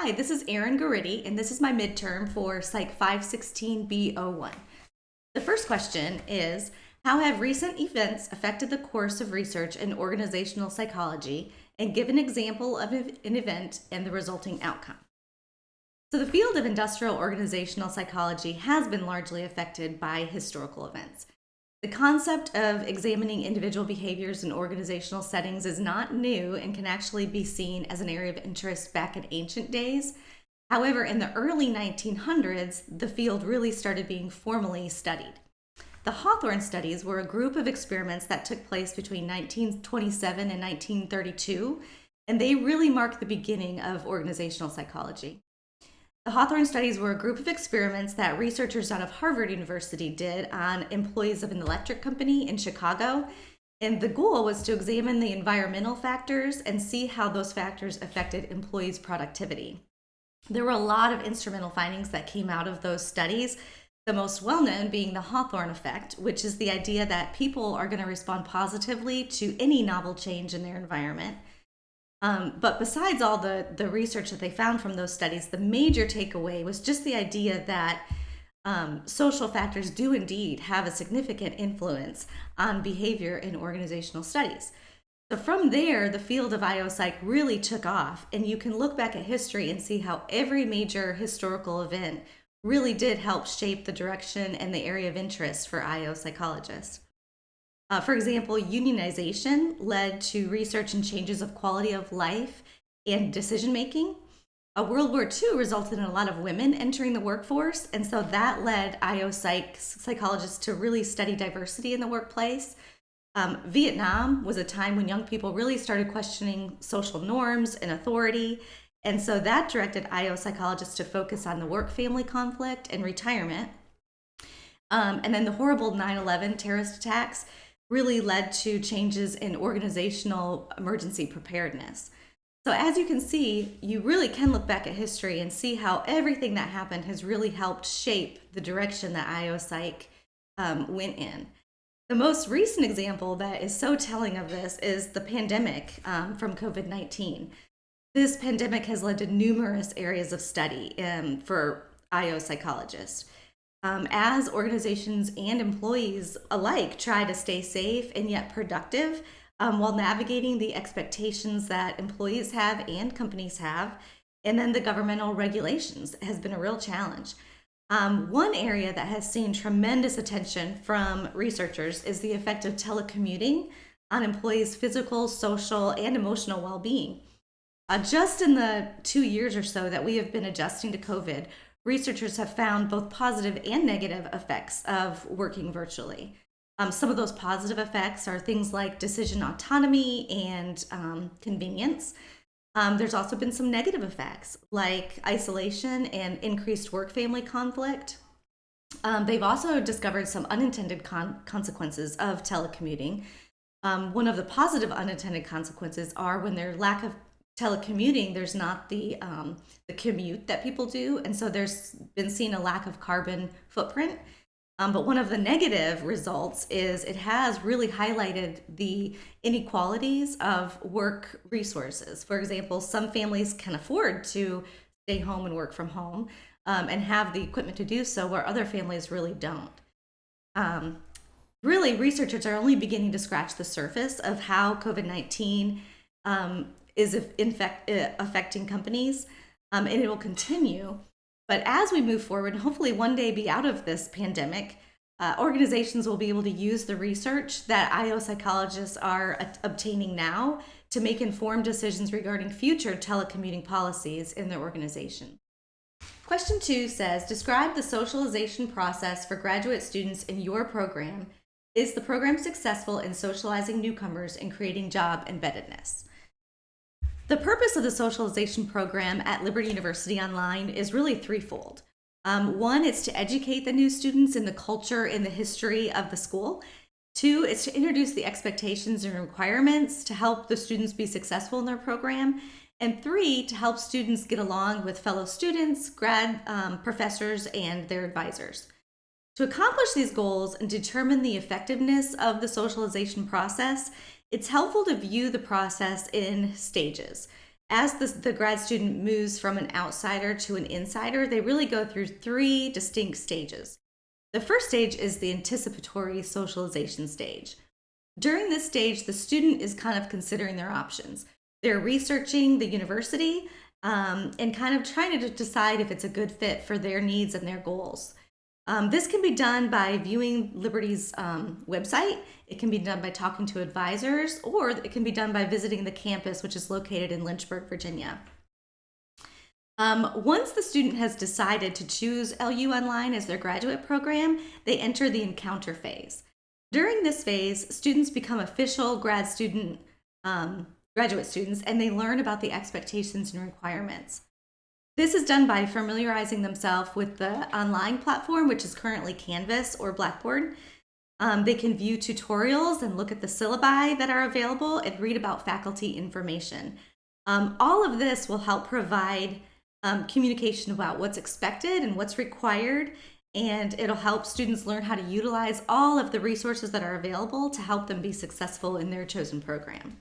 Hi, this is Erin Garitti, and this is my midterm for Psych 516B01. The first question is, how have recent events affected the course of research in organizational psychology, and give an example of an event and the resulting outcome? So the field of industrial organizational psychology has been largely affected by historical events. The concept of examining individual behaviors in organizational settings is not new and can actually be seen as an area of interest back in ancient days. However, in the early 1900s, the field really started being formally studied. The Hawthorne studies were a group of experiments that took place between 1927 and 1932, and they really marked the beginning of organizational psychology. The Hawthorne studies were a group of experiments that researchers out of Harvard University did on employees of an electric company in Chicago. And the goal was to examine the environmental factors and see how those factors affected employees' productivity. There were a lot of instrumental findings that came out of those studies, the most well-known being the Hawthorne effect, which is the idea that people are going to respond positively to any novel change in their environment. But besides all the research that they found from those studies, the major takeaway was just the idea that social factors do indeed have a significant influence on behavior in organizational studies. So from there, the field of IO Psych really took off, and you can look back at history and see how every major historical event really did help shape the direction and the area of interest for IO psychologists. For example, unionization led to research and changes of quality of life and decision making. World War II resulted in a lot of women entering the workforce, and so that led IO psychologists to really study diversity in the workplace. Vietnam was a time when young people really started questioning social norms and authority, and so that directed IO psychologists to focus on the work-family conflict and retirement. And then the horrible 9/11 terrorist attacks really led to changes in organizational emergency preparedness. So as you can see, you really can look back at history and see how everything that happened has really helped shape the direction that IO Psych went in. The most recent example that is so telling of this is the pandemic from COVID-19. This pandemic has led to numerous areas of study for IO psychologists. As organizations and employees alike try to stay safe and yet productive while navigating the expectations that employees have and companies have, and then the governmental regulations has been a real challenge. One area that has seen tremendous attention from researchers is the effect of telecommuting on employees' physical, social, and emotional well-being. Just in the 2 years or so that we have been adjusting to COVID, researchers have found both positive and negative effects of working virtually. Some of those positive effects are things like decision autonomy and convenience. There's also been some negative effects like isolation and increased work-family conflict. They've also discovered some unintended consequences of telecommuting. One of the positive unintended consequences are when there's lack of telecommuting, there's not the commute that people do, and so there's been seen a lack of carbon footprint. But one of the negative results is it has really highlighted the inequalities of work resources. For example, some families can afford to stay home and work from home and have the equipment to do so, where other families really don't. Really, researchers are only beginning to scratch the surface of how COVID-19 is affecting companies, and it will continue. But as we move forward, and hopefully one day be out of this pandemic, organizations will be able to use the research that IO psychologists are obtaining now to make informed decisions regarding future telecommuting policies in their organization. Question 2 says, describe the socialization process for graduate students in your program. Is the program successful in socializing newcomers and creating job embeddedness? The purpose of the socialization program at Liberty University Online is really threefold. One, it's to educate the new students in the culture and the history of the school. 2, it's to introduce the expectations and requirements to help the students be successful in their program. And 3, to help students get along with fellow students, grad professors, and their advisors. To accomplish these goals and determine the effectiveness of the socialization process, it's helpful to view the process in stages. As the grad student moves from an outsider to an insider, they really go through three distinct stages. The first stage is the anticipatory socialization stage. During this stage, the student is kind of considering their options. They're researching the university and kind of trying to decide if it's a good fit for their needs and their goals. This can be done by viewing Liberty's website. It can be done by talking to advisors, or it can be done by visiting the campus, which is located in Lynchburg, Virginia. Once the student has decided to choose LU Online as their graduate program, they enter the encounter phase. During this phase, students become official graduate students, and they learn about the expectations and requirements. This is done by familiarizing themselves with the online platform, which is currently Canvas or Blackboard. They can view tutorials and look at the syllabi that are available and read about faculty information. All of this will help provide communication about what's expected and what's required, and it'll help students learn how to utilize all of the resources that are available to help them be successful in their chosen program.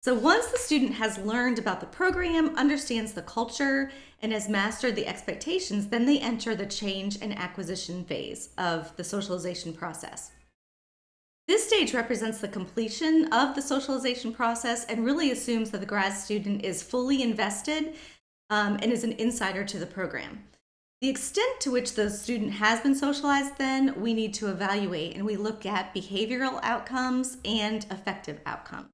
So once the student has learned about the program, understands the culture, and has mastered the expectations, then they enter the change and acquisition phase of the socialization process. This stage represents the completion of the socialization process and really assumes that the grad student is fully invested and is an insider to the program. The extent to which the student has been socialized, then, we need to evaluate, and we look at behavioral outcomes and affective outcomes.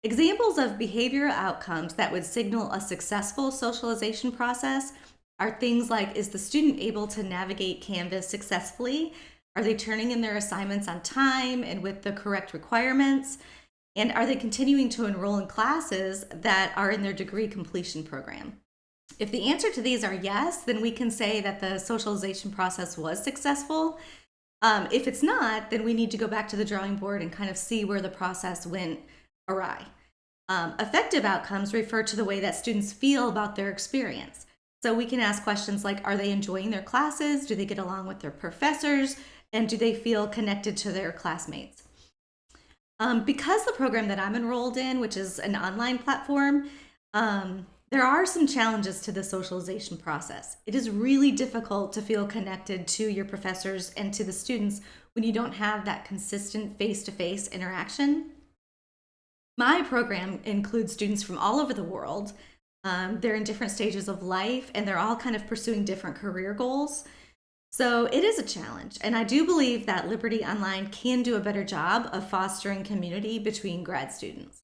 Examples of behavioral outcomes that would signal a successful socialization process are things like, is the student able to navigate Canvas successfully? Are they turning in their assignments on time and with the correct requirements? And are they continuing to enroll in classes that are in their degree completion program? If the answer to these are yes, then we can say that the socialization process was successful. If it's not, then we need to go back to the drawing board and kind of see where the process went awry. Affective outcomes refer to the way that students feel about their experience. So we can ask questions like, are they enjoying their classes? Do they get along with their professors? And do they feel connected to their classmates? Because the program that I'm enrolled in, which is an online platform, there are some challenges to the socialization process. It is really difficult to feel connected to your professors and to the students when you don't have that consistent face-to-face interaction. My program includes students from all over the world. They're in different stages of life, and they're all kind of pursuing different career goals. So it is a challenge, and I do believe that Liberty Online can do a better job of fostering community between grad students.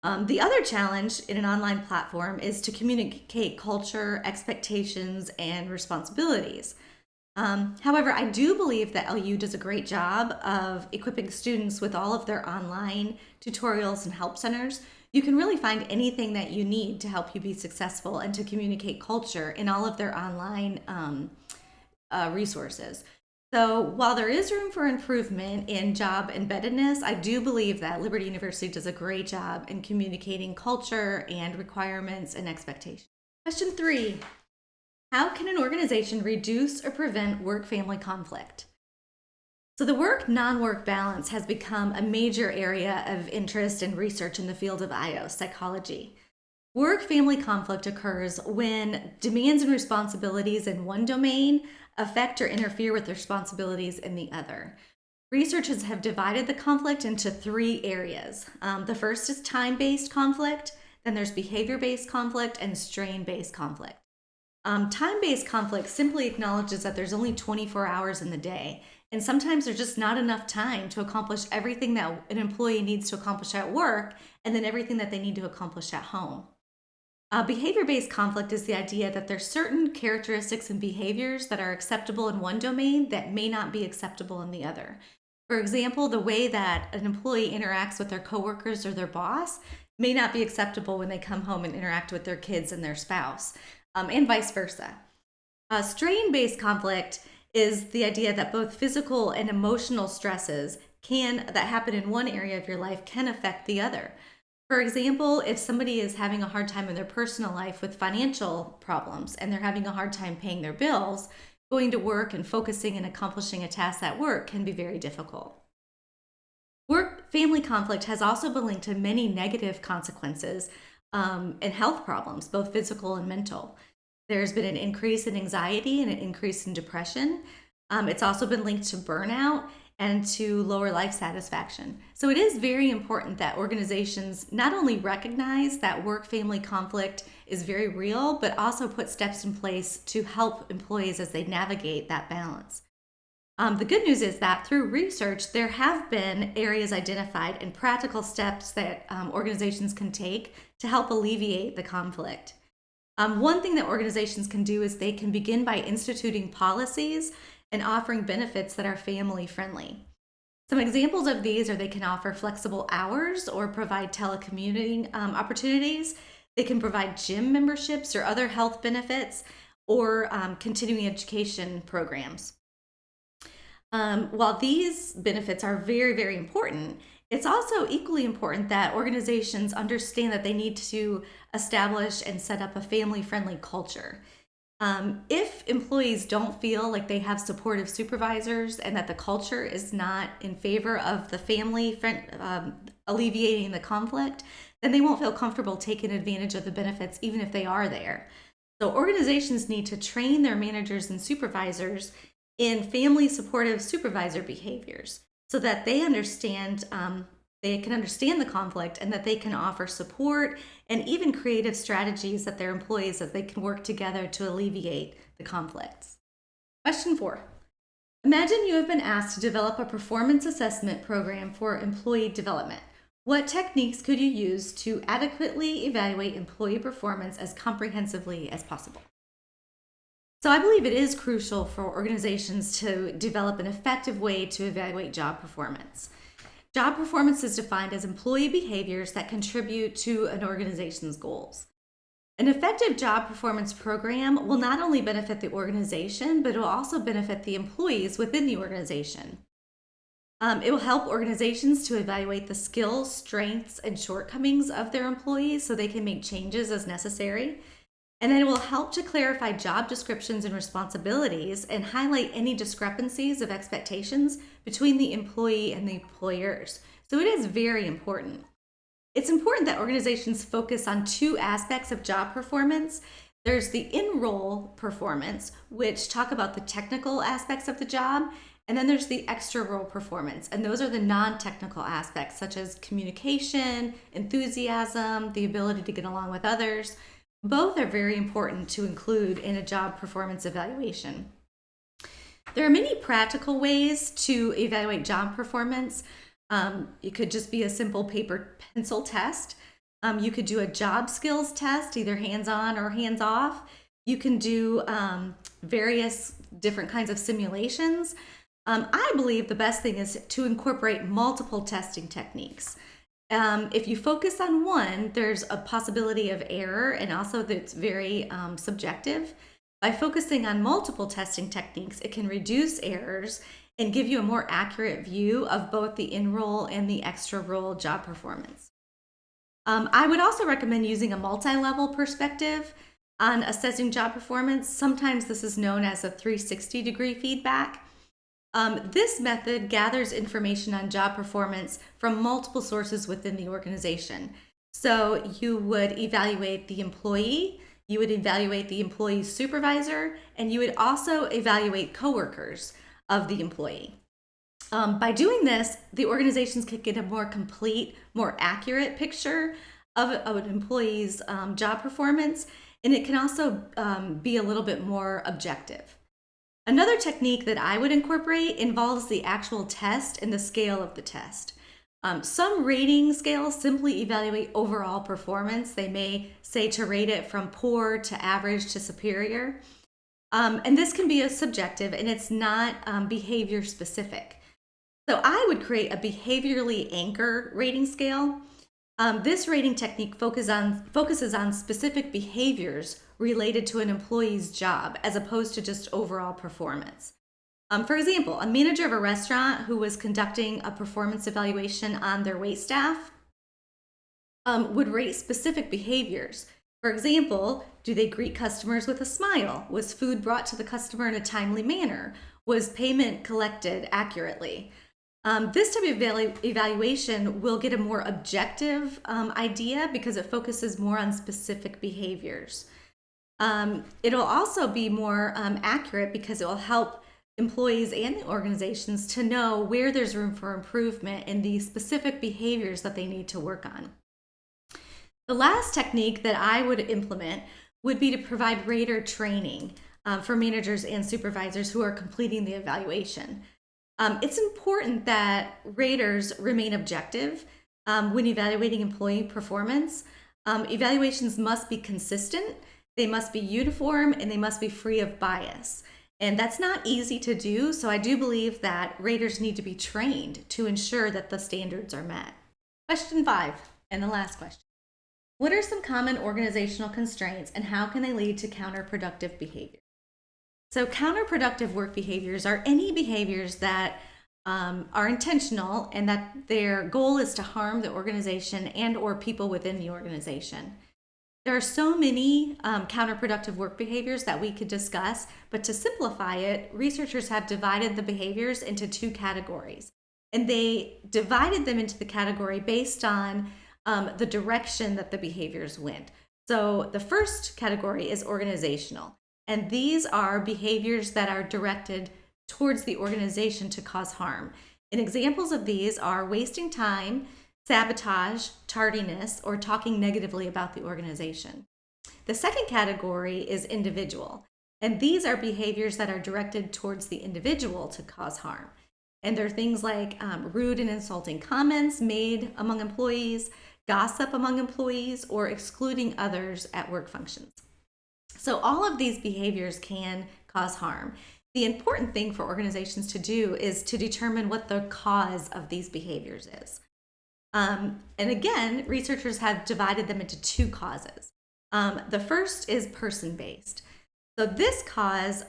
The other challenge in an online platform is to communicate culture, expectations, and responsibilities. However, I do believe that LU does a great job of equipping students with all of their online tutorials and help centers. You can really find anything that you need to help you be successful and to communicate culture in all of their online resources. So while there is room for improvement in job embeddedness, I do believe that Liberty University does a great job in communicating culture and requirements and expectations. Question 3. How can an organization reduce or prevent work-family conflict? So the work-non-work balance has become a major area of interest and research in the field of IO, psychology. Work-family conflict occurs when demands and responsibilities in one domain affect or interfere with responsibilities in the other. Researchers have divided the conflict into 3 areas. The first is time-based conflict, then there's behavior-based conflict, and strain-based conflict. Time-based conflict simply acknowledges that there's only 24 hours in the day, and sometimes there's just not enough time to accomplish everything that an employee needs to accomplish at work, and then everything that they need to accomplish at home. Behavior-based conflict is the idea that there's certain characteristics and behaviors that are acceptable in one domain that may not be acceptable in the other. For example, the way that an employee interacts with their coworkers or their boss may not be acceptable when they come home and interact with their kids and their spouse, and vice versa. Strain-based conflict is the idea that both physical and emotional stresses that happen in one area of your life can affect the other. For example, if somebody is having a hard time in their personal life with financial problems and they're having a hard time paying their bills, going to work and focusing and accomplishing a task at work can be very difficult. Work-family conflict has also been linked to many negative consequences and health problems, both physical and mental. There's been an increase in anxiety and an increase in depression. It's also been linked to burnout and to lower life satisfaction. So it is very important that organizations not only recognize that work-family conflict is very real, but also put steps in place to help employees as they navigate that balance. The good news is that through research, there have been areas identified and practical steps that organizations can take to help alleviate the conflict. One thing that organizations can do is they can begin by instituting policies and offering benefits that are family friendly. Some examples of these are they can offer flexible hours or provide telecommuting opportunities. They can provide gym memberships or other health benefits or continuing education programs. While these benefits are very, very important, it's also equally important that organizations understand that they need to establish and set up a family-friendly culture. If employees don't feel like they have supportive supervisors and that the culture is not in favor of the alleviating the conflict, then they won't feel comfortable taking advantage of the benefits even if they are there. So organizations need to train their managers and supervisors in family supportive supervisor behaviors so that they understand they can understand the conflict and that they can offer support and even creative strategies that their employees that they can work together to alleviate the conflicts. Question 4. Imagine you have been asked to develop a performance assessment program for employee development. What techniques could you use to adequately evaluate employee performance as comprehensively as possible? So I believe it is crucial for organizations to develop an effective way to evaluate job performance. Job performance is defined as employee behaviors that contribute to an organization's goals. An effective job performance program will not only benefit the organization, but it will also benefit the employees within the organization. It will help organizations to evaluate the skills, strengths, and shortcomings of their employees so they can make changes as necessary. And then it will help to clarify job descriptions and responsibilities and highlight any discrepancies of expectations between the employee and the employers. So it is very important. It's important that organizations focus on two aspects of job performance. There's the in-role performance, which talk about the technical aspects of the job, and then there's the extra-role performance, and those are the non-technical aspects such as communication, enthusiasm, the ability to get along with others. Both are very important to include in a job performance evaluation. There are many practical ways to evaluate job performance. It could just be a simple paper pencil test. You could do a job skills test, either hands-on or hands-off. You can do various different kinds of simulations. I believe the best thing is to incorporate multiple testing techniques. If you focus on one, there's a possibility of error and also that it's very subjective. By focusing on multiple testing techniques, it can reduce errors and give you a more accurate view of both the in-role and the extra-role job performance. I would also recommend using a multi-level perspective on assessing job performance. Sometimes this is known as a 360-degree feedback. This method gathers information on job performance from multiple sources within the organization. So you would evaluate the employee, you would evaluate the employee's supervisor, and you would also evaluate coworkers of the employee. By doing this, the organizations can get a more complete, more accurate picture of an employee's job performance, and it can also be a little bit more objective. Another technique that I would incorporate involves the actual test and the scale of the test. Some rating scales simply evaluate overall performance. They may say to rate it from poor to average to superior. And this can be a subjective and it's not behavior specific. So I would create a behaviorally anchored rating scale. This rating technique focuses on specific behaviors related to an employee's job as opposed to just overall performance. For example, a manager of a restaurant who was conducting a performance evaluation on their waitstaff would rate specific behaviors. For example, do they greet customers with a smile? Was food brought to the customer in a timely manner? Was payment collected accurately? This type of evaluation will get a more objective idea because it focuses more on specific behaviors. It'll also be more accurate because it will help employees and the organizations to know where there's room for improvement in the specific behaviors that they need to work on. The last technique that I would implement would be to provide rater training for managers and supervisors who are completing the evaluation. It's important that raters remain objective when evaluating employee performance. Evaluations must be consistent, they must be uniform, and they must be free of bias. And that's not easy to do, so I do believe that raters need to be trained to ensure that the standards are met. Question 5, and the last question. What are some common organizational constraints and how can they lead to counterproductive behavior? So counterproductive work behaviors are any behaviors that are intentional and that their goal is to harm the organization and or people within the organization. There are so many counterproductive work behaviors that we could discuss, but to simplify it, researchers have divided the behaviors into 2 categories. And they divided them into the category based on the direction that the behaviors went. So the first category is organizational. And these are behaviors that are directed towards the organization to cause harm. And examples of these are wasting time, sabotage, tardiness, or talking negatively about the organization. The second category is individual. And these are behaviors that are directed towards the individual to cause harm. And they're things like rude and insulting comments made among employees, gossip among employees, or excluding others at work functions. So all of these behaviors can cause harm. The important thing for organizations to do is to determine what the cause of these behaviors is. And again, researchers have divided them into 2 causes. The first is person-based. So this cause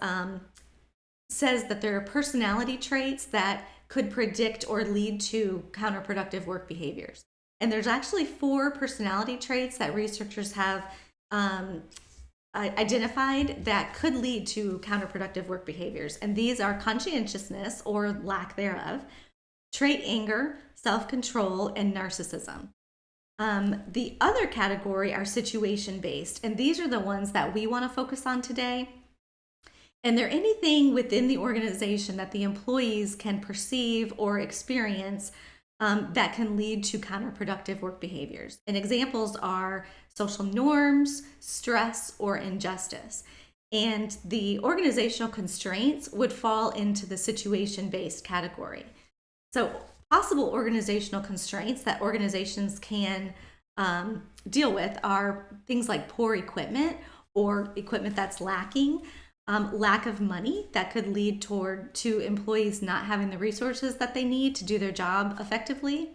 says that there are personality traits that could predict or lead to counterproductive work behaviors. And there's actually 4 personality traits that researchers have identified that could lead to counterproductive work behaviors. And these are conscientiousness or lack thereof, trait anger, self-control, and narcissism. The other category are situation-based, and these are the ones that we want to focus on today. And they're anything within the organization that the employees can perceive or experience that can lead to counterproductive work behaviors. And examples are social norms, stress, or injustice. And the organizational constraints would fall into the situation-based category. So possible organizational constraints that organizations can deal with are things like poor equipment or equipment that's lacking, lack of money that could lead to employees not having the resources that they need to do their job effectively,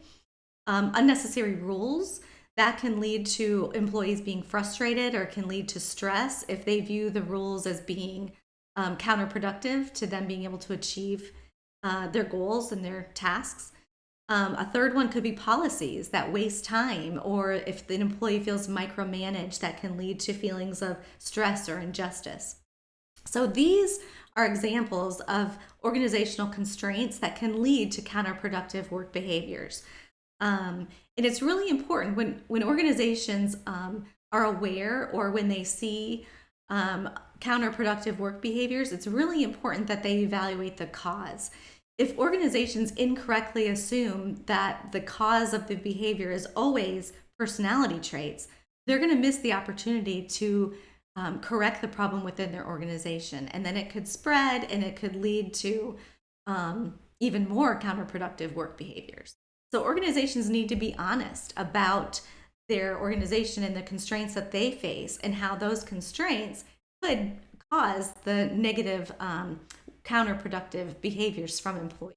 unnecessary rules that can lead to employees being frustrated or can lead to stress if they view the rules as being counterproductive to them being able to achieve their goals and their tasks. A third one could be policies that waste time, or if an employee feels micromanaged, that can lead to feelings of stress or injustice. So these are examples of organizational constraints that can lead to counterproductive work behaviors. And it's really important when organizations are aware or when they see counterproductive work behaviors, it's really important that they evaluate the cause. If organizations incorrectly assume that the cause of the behavior is always personality traits, they're going to miss the opportunity to correct the problem within their organization. And then it could spread and it could lead to even more counterproductive work behaviors. So organizations need to be honest about their organization and the constraints that they face and how those constraints could cause the negative counterproductive behaviors from employees.